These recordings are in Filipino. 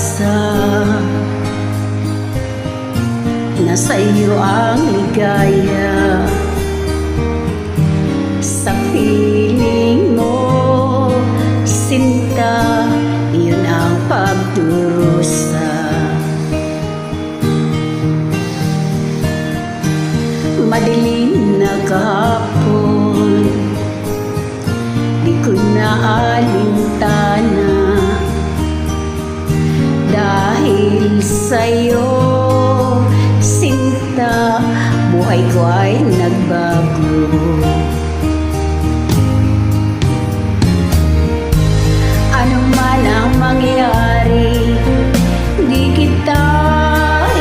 pag-asa na sa'yo ang ligaya. Sa piling mo, sinta, yun ang pagdurusa. Madilim na kahapon, di ko na alintana, dahil sa'yo, sinta, buhay ko ay nagbago. Ano man ang mangyari, di kita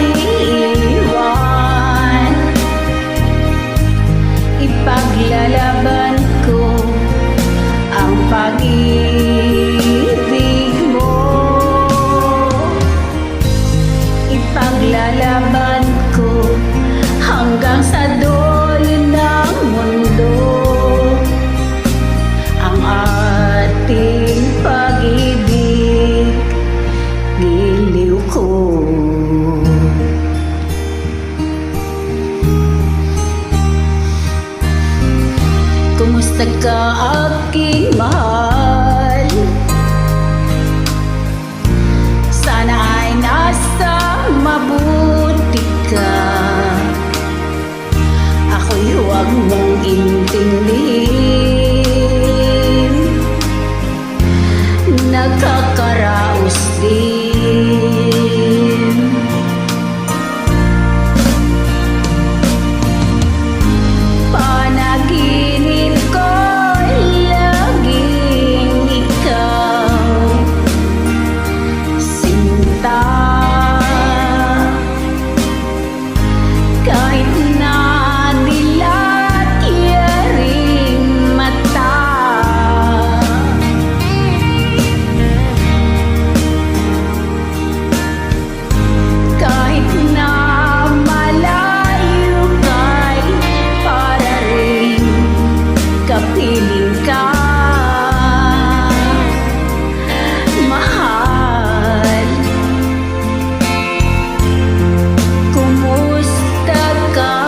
iiwan. Ipaglalaban ko ang pag-ibig mo. Ipaglalaban ko hanggang sa dulo ng mundo ang ating pag-ibig, giliw ko. Kumusta ka aking mahal? Sana ay nasa mabuti ka. Ako'y huwag mong intindihin, nagkakaraos din. Panaginip ko laging ikaw, sinta. Kahit na dilat yaring mata, kahit na malayo kay para rin kapiling ka, mahal. Kumusta ka?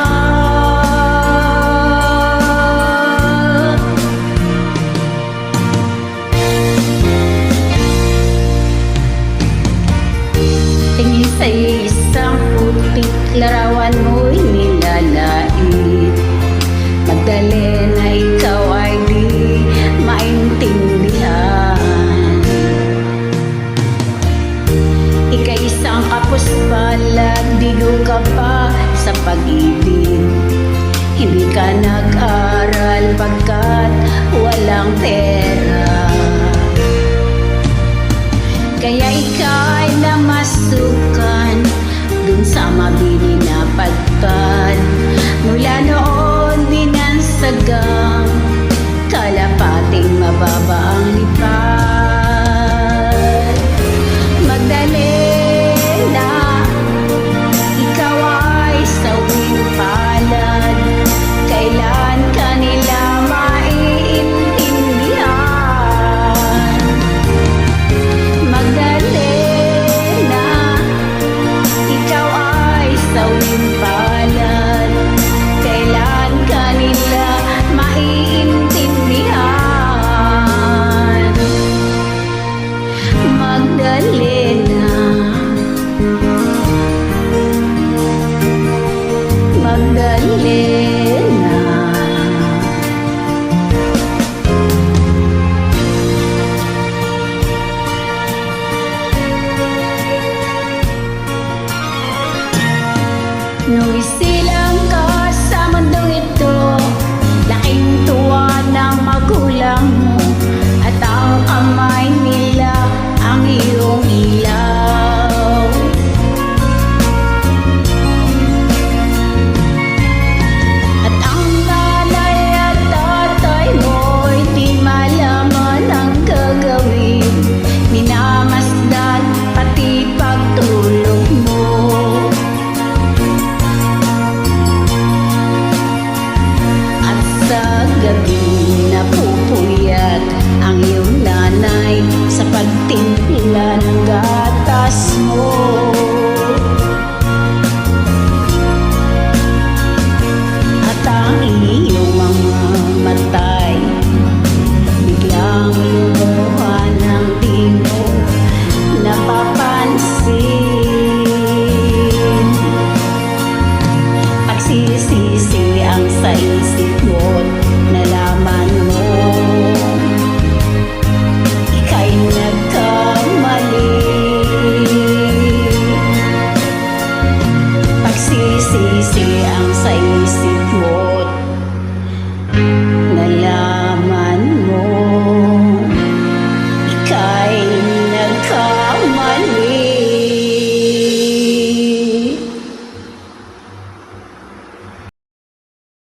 Tingin sa isang putik, larawan mo'y nilalait. Magdalena, ikaw ay di maintindihan. Ika'y isang kapos palad, digo ka pa sa pag-ibig. Hindi ka nag-aral pagkat walang pera, kaya ika'y namasukan dun sa mabini na padpad. Mula noon binansagang kalapating mababa ang lipad. Magdalena, ikaw ay sawing palad, kailan kanila maiintindihan? Magdalena, ikaw ay sawing palad, kailan kanila maiintindihan? Magdalena, Magdalena. Nung isilang ka sa mundong ito, laking tuwa ng magulang mo, at ang kamay nila ang iyong ilaw. At ang nanay at tatay mo'y di malaman ang gagawin, minamasdan pati pagtulog mo. sa isip